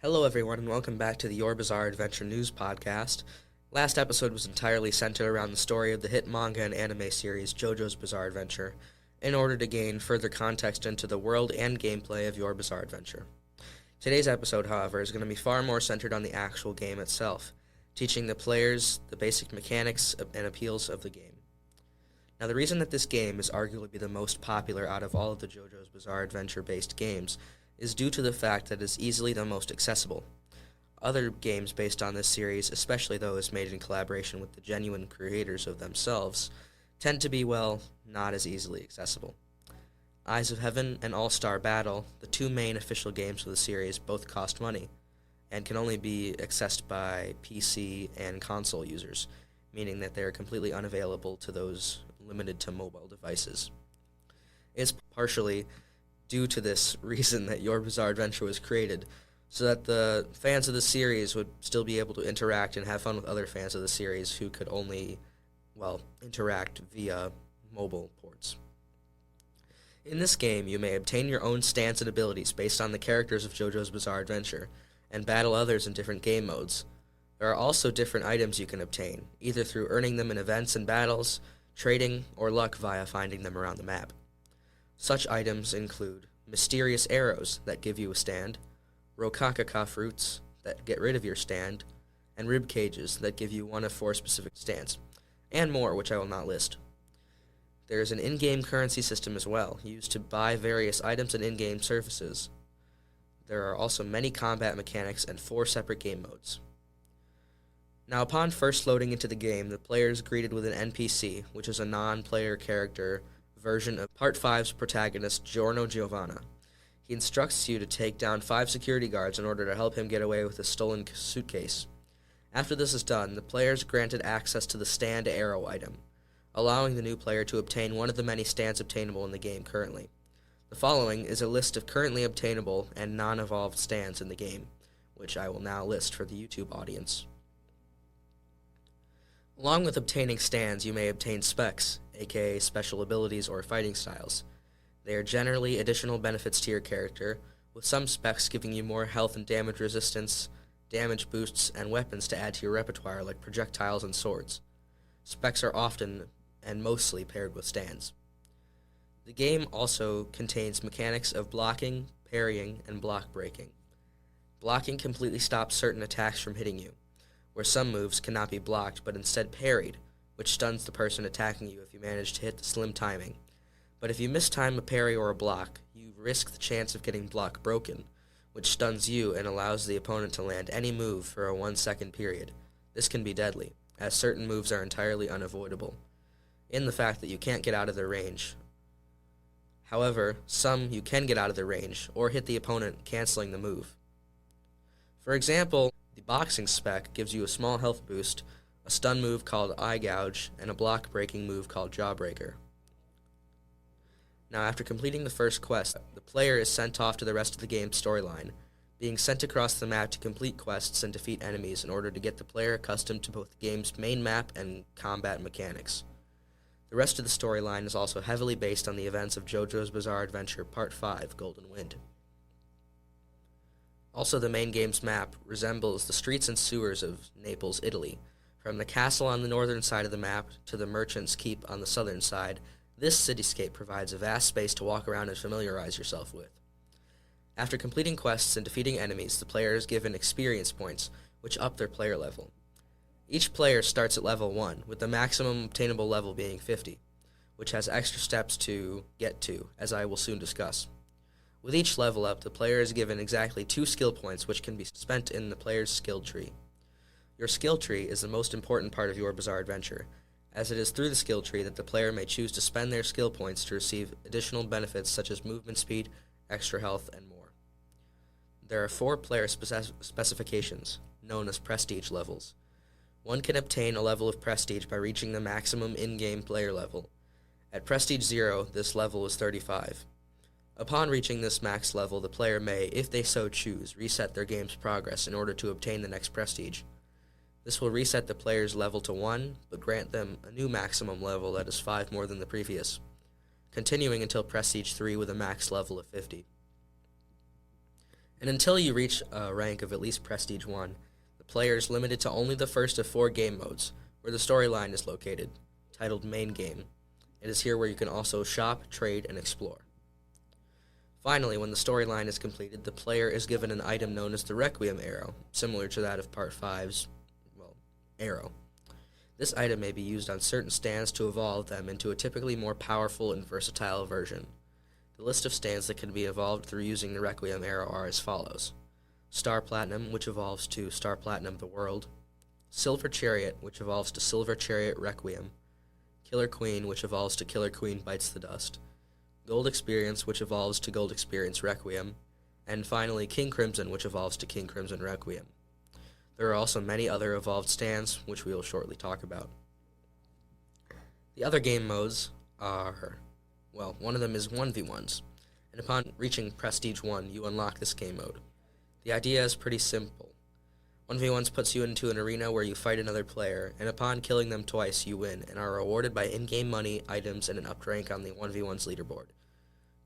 Hello, everyone, and welcome back to the Your Bizarre Adventure News podcast. Last episode was entirely centered around the story of the hit manga and anime series JoJo's Bizarre Adventure, in order to gain further context into the world and gameplay of Your Bizarre Adventure. Today's episode, however, is going to be far more centered on the actual game itself, teaching the players the basic mechanics and appeals of the game. Now, the reason that this game is arguably the most popular out of all of the JoJo's Bizarre Adventure-based games is due to the fact that it's easily the most accessible. Other games based on this series, especially those made in collaboration with the genuine creators of themselves, tend to be, well, not as easily accessible. Eyes of Heaven and All-Star Battle, the two main official games of the series, both cost money, and can only be accessed by PC and console users, meaning that they are completely unavailable to those limited to mobile devices. It's partially due to this reason that Your Bizarre Adventure was created, so that the fans of the series would still be able to interact and have fun with other fans of the series who could only, interact via mobile ports. In this game, you may obtain your own stance and abilities based on the characters of JoJo's Bizarre Adventure, and battle others in different game modes. There are also different items you can obtain, either through earning them in events and battles, trading, or luck via finding them around the map. Such items include mysterious arrows that give you a stand, rokakaka fruits that get rid of your stand, and rib cages that give you one of 4 specific stands, and more, which I will not list. There is an in-game currency system as well, used to buy various items and in-game services. There are also many combat mechanics and 4 separate game modes. Now, upon first loading into the game, the player is greeted with an NPC, which is a non-player character version of Part 5's protagonist, Giorno Giovanna. He instructs you to take down 5 security guards in order to help him get away with a stolen suitcase. After this is done, the player is granted access to the stand arrow item, allowing the new player to obtain one of the many stands obtainable in the game currently. The following is a list of currently obtainable and non-evolved stands in the game, which I will now list for the YouTube audience. Along with obtaining stands, you may obtain specs, aka special abilities or fighting styles. They are generally additional benefits to your character, with some specs giving you more health and damage resistance, damage boosts, and weapons to add to your repertoire like projectiles and swords. Specs are often and mostly paired with stands. The game also contains mechanics of blocking, parrying, and block breaking. Blocking completely stops certain attacks from hitting you, where some moves cannot be blocked but instead parried, which stuns the person attacking you if you manage to hit the slim timing. But if you mistime a parry or a block, you risk the chance of getting block broken, which stuns you and allows the opponent to land any move for a 1-second period. This can be deadly, as certain moves are entirely unavoidable, in the fact that you can't get out of their range. However, some you can get out of their range, or hit the opponent, canceling the move. For example, the boxing spec gives you a small health boost, a stun move called Eye Gouge, and a block-breaking move called Jawbreaker. Now, after completing the first quest, the player is sent off to the rest of the game's storyline, being sent across the map to complete quests and defeat enemies in order to get the player accustomed to both the game's main map and combat mechanics. The rest of the storyline is also heavily based on the events of JoJo's Bizarre Adventure Part 5, Golden Wind. Also, the main game's map resembles the streets and sewers of Naples, Italy. From the castle on the northern side of the map to the merchant's keep on the southern side, this cityscape provides a vast space to walk around and familiarize yourself with. After completing quests and defeating enemies, the player is given experience points, which up their player level. Each player starts at level 1, with the maximum obtainable level being 50, which has extra steps to get to, as I will soon discuss. With each level up, the player is given exactly 2 skill points, which can be spent in the player's skill tree. Your skill tree is the most important part of Your Bizarre Adventure, as it is through the skill tree that the player may choose to spend their skill points to receive additional benefits such as movement speed, extra health, and more. There are 4 player specifications, known as prestige levels. One can obtain a level of prestige by reaching the maximum in-game player level. At prestige 0, this level is 35. Upon reaching this max level, the player may, if they so choose, reset their game's progress in order to obtain the next prestige. This will reset the player's level to 1, but grant them a new maximum level that is 5 more than the previous, continuing until prestige 3 with a max level of 50. And until you reach a rank of at least Prestige 1, the player is limited to only the first of 4 game modes, where the storyline is located, titled Main Game. It is here where you can also shop, trade, and explore. Finally, when the storyline is completed, the player is given an item known as the Requiem Arrow, similar to that of Part 5's, arrow. This item may be used on certain stands to evolve them into a typically more powerful and versatile version. The list of stands that can be evolved through using the Requiem Arrow are as follows: Star Platinum, which evolves to Star Platinum the World; Silver Chariot, which evolves to Silver Chariot Requiem; Killer Queen, which evolves to Killer Queen Bites the Dust; Gold Experience, which evolves to Gold Experience Requiem; and finally King Crimson, which evolves to King Crimson Requiem. There are also many other evolved stands, which we will shortly talk about. The other game modes are, one of them is 1v1s, and upon reaching Prestige 1, you unlock this game mode. The idea is pretty simple. 1v1s puts you into an arena where you fight another player, and upon killing them twice, you win, and are rewarded by in-game money, items, and an upped rank on the 1v1's leaderboard.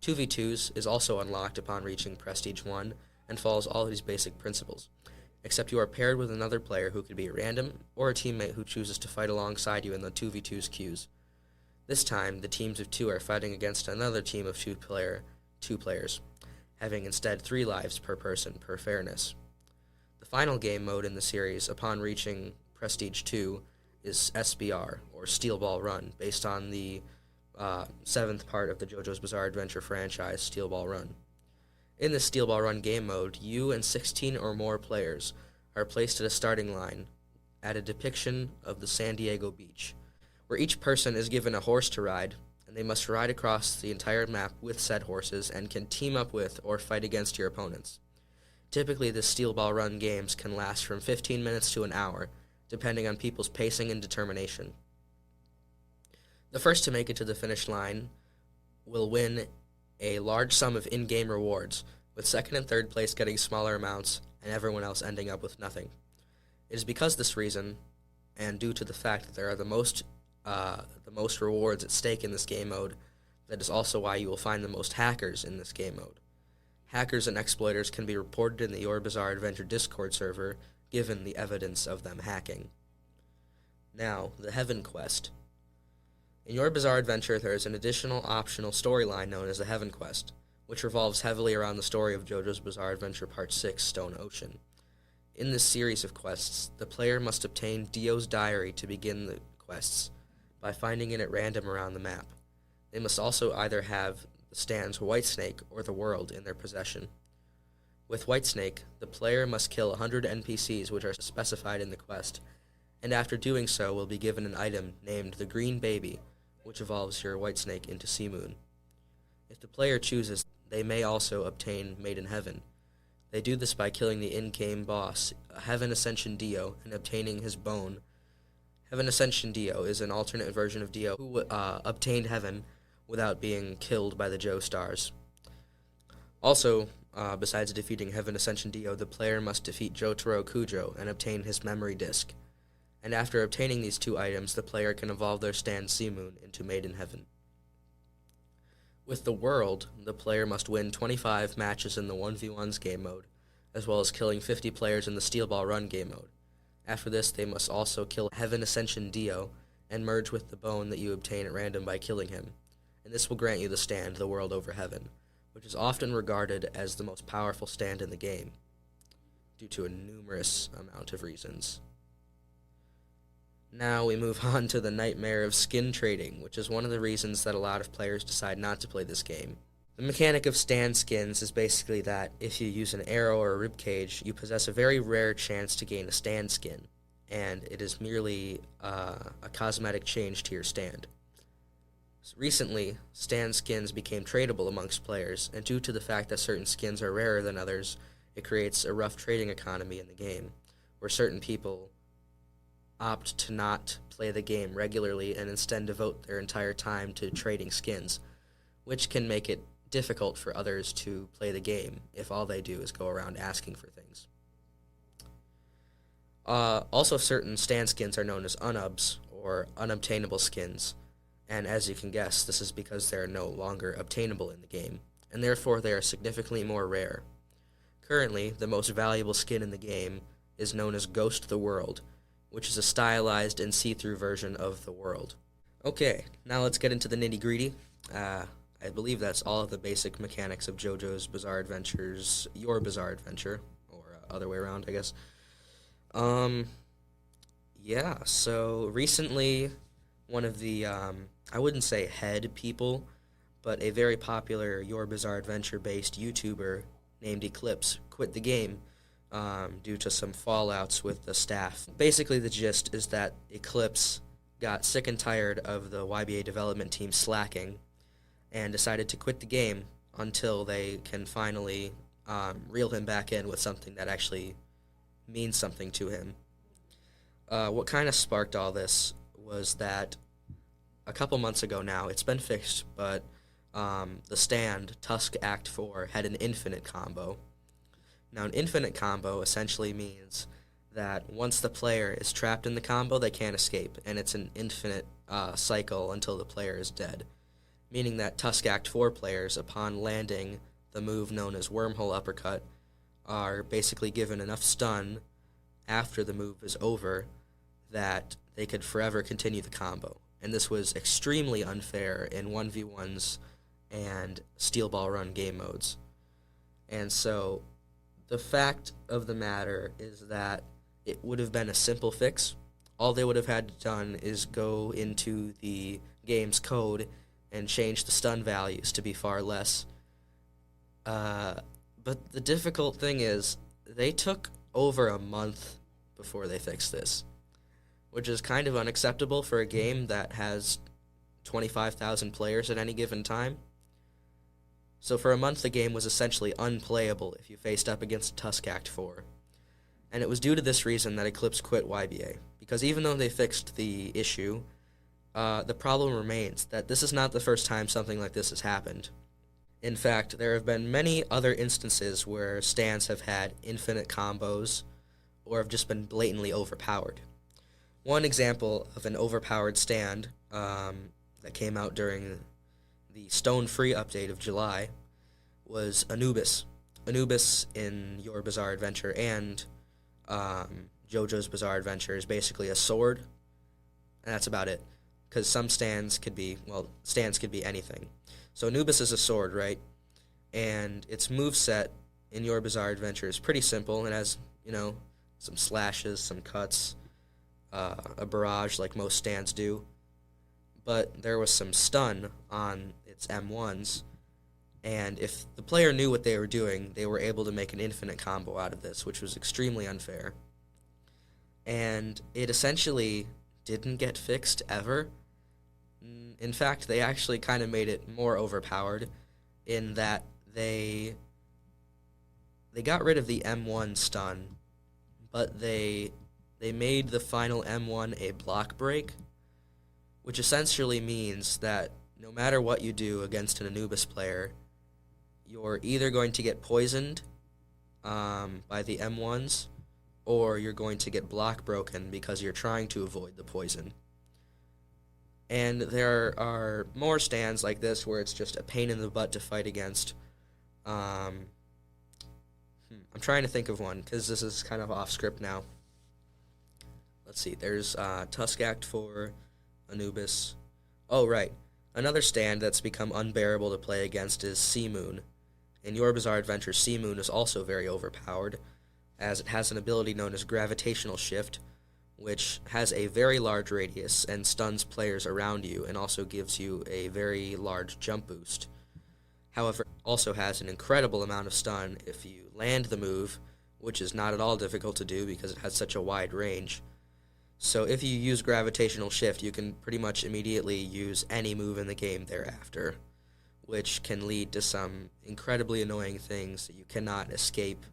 2v2s is also unlocked upon reaching Prestige 1, and follows all these basic principles, except you are paired with another player who could be random, or a teammate who chooses to fight alongside you in the 2v2's queues. This time, the teams of 2 are fighting against another team of 2 players, having instead 3 lives per person, per fairness. The final game mode in the series, upon reaching Prestige 2, is SBR, or Steel Ball Run, based on the 7th part of the JoJo's Bizarre Adventure franchise, Steel Ball Run. In this Steel Ball Run game mode, you and 16 or more players are placed at a starting line at a depiction of the San Diego beach, where each person is given a horse to ride, and they must ride across the entire map with said horses and can team up with or fight against your opponents. Typically, the Steel Ball Run games can last from 15 minutes to an hour, depending on people's pacing and determination. The first to make it to the finish line will win a large sum of in-game rewards, with second and third place getting smaller amounts, and everyone else ending up with nothing. It is because of this reason, and due to the fact that there are the most rewards at stake in this game mode, that is also why you will find the most hackers in this game mode. Hackers and exploiters can be reported in the Your Bizarre Adventure Discord server, given the evidence of them hacking. Now, the Heaven Quest. In Your Bizarre Adventure, there is an additional optional storyline known as the Heaven Quest, which revolves heavily around the story of JoJo's Bizarre Adventure Part 6, Stone Ocean. In this series of quests, the player must obtain Dio's diary to begin the quests, by finding it at random around the map. They must also either have the stands Whitesnake or the World in their possession. With Whitesnake, the player must kill 100 NPCs which are specified in the quest, and after doing so will be given an item named the Green Baby, which evolves your Whitesnake into Seamoon. If the player chooses, they may also obtain Maiden Heaven. They do this by killing the in-game boss, Heaven Ascension Dio, and obtaining his bone. Heaven Ascension Dio is an alternate version of Dio who obtained Heaven without being killed by the Joestars. Also, besides defeating Heaven Ascension Dio, the player must defeat Jotaro Kujo and obtain his memory disc. And after obtaining these 2 items, the player can evolve their stand Seamoon into Maiden Heaven. With the World, the player must win 25 matches in the 1v1s game mode, as well as killing 50 players in the Steel Ball Run game mode. After this, they must also kill Heaven Ascension Dio and merge with the bone that you obtain at random by killing him, and this will grant you the stand The World Over Heaven, which is often regarded as the most powerful stand in the game, due to a numerous amount of reasons. Now we move on to the nightmare of skin trading, which is one of the reasons that a lot of players decide not to play this game. The mechanic of stand skins is basically that if you use an arrow or a ribcage, you possess a very rare chance to gain a stand skin, and it is merely a cosmetic change to your stand. Recently, stand skins became tradable amongst players, and due to the fact that certain skins are rarer than others, it creates a rough trading economy in the game, where certain people opt to not play the game regularly and instead devote their entire time to trading skins, which can make it difficult for others to play the game if all they do is go around asking for things. Also, certain stand skins are known as unubs, or unobtainable skins, and as you can guess, this is because they are no longer obtainable in the game, and therefore they are significantly more rare. Currently, the most valuable skin in the game is known as Ghost the World, which is a stylized and see-through version of the world. Okay, now let's get into the nitty-gritty. I believe that's all of the basic mechanics of JoJo's Bizarre Adventures, Your Bizarre Adventure, or other way around, I guess. Yeah, so recently, one of the, I wouldn't say head people, but a very popular Your Bizarre Adventure-based YouTuber named Eclipse quit the game due to some fallouts with the staff. Basically, the gist is that Eclipse got sick and tired of the YBA development team slacking and decided to quit the game until they can finally reel him back in with something that actually means something to him. What kind of sparked all this was that a couple months ago now, it's been fixed, but the stand, Tusk Act 4, had an infinite combo. Now, an infinite combo essentially means that once the player is trapped in the combo, they can't escape, and it's an infinite cycle until the player is dead, meaning that Tusk Act 4 players, upon landing the move known as Wormhole Uppercut, are basically given enough stun after the move is over that they could forever continue the combo. And this was extremely unfair in 1v1s and Steel Ball Run game modes. And so the fact of the matter is that it would have been a simple fix. All they would have had done is go into the game's code and change the stun values to be far less. But the difficult thing is they took over a month before they fixed this, which is kind of unacceptable for a game that has 25,000 players at any given time. So for a month, the game was essentially unplayable if you faced up against Tusk Act 4. And it was due to this reason that Eclipse quit YBA, because even though they fixed the issue, the problem remains that this is not the first time something like this has happened. In fact, there have been many other instances where stands have had infinite combos or have just been blatantly overpowered. One example of an overpowered stand that came out during the Stone Free update of July was Anubis. Anubis in Your Bizarre Adventure and JoJo's Bizarre Adventure is basically a sword, and that's about it. Because some stands could be anything. So Anubis is a sword, right? And its moveset in Your Bizarre Adventure is pretty simple. It has, some slashes, some cuts, a barrage like most stands do. But there was some stun on its M1s, and if the player knew what they were doing, they were able to make an infinite combo out of this, which was extremely unfair. And it essentially didn't get fixed ever. In fact, they actually kind of made it more overpowered in that they got rid of the M1 stun, but they made the final M1 a block break, which essentially means that no matter what you do against an Anubis player, you're either going to get poisoned by the M1s, or you're going to get block broken because you're trying to avoid the poison. And there are more stands like this where it's just a pain in the butt to fight against. I'm trying to think of one, because this is kind of off script now. Let's see, there's Tusk Act 4, Anubis. Oh, right. Another stand that's become unbearable to play against is Sea Moon. In Your Bizarre Adventure, Sea Moon is also very overpowered, as it has an ability known as Gravitational Shift, which has a very large radius and stuns players around you and also gives you a very large jump boost. However, it also has an incredible amount of stun if you land the move, which is not at all difficult to do because it has such a wide range. So if you use Gravitational Shift, you can pretty much immediately use any move in the game thereafter, which can lead to some incredibly annoying things that you cannot escape.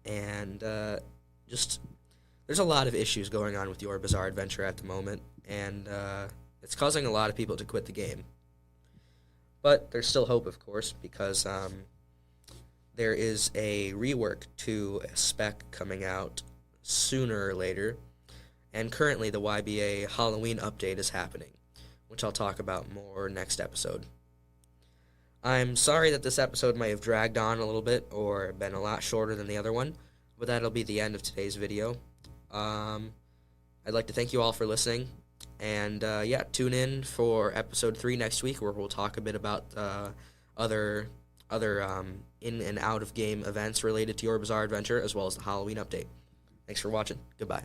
And there's a lot of issues going on with Your Bizarre Adventure at the moment, and it's causing a lot of people to quit the game. But there's still hope, of course, because there is a rework to a spec coming out sooner or later, and currently the YBA Halloween update is happening, which I'll talk about more next episode. I'm sorry that this episode might have dragged on a little bit or been a lot shorter than the other one, but that'll be the end of today's video. Um, I'd like to thank you all for listening, and yeah, tune in for episode 3 next week, where we'll talk a bit about other in and out of game events related to Your Bizarre Adventure, as well as the Halloween update. Thanks for watching. Goodbye.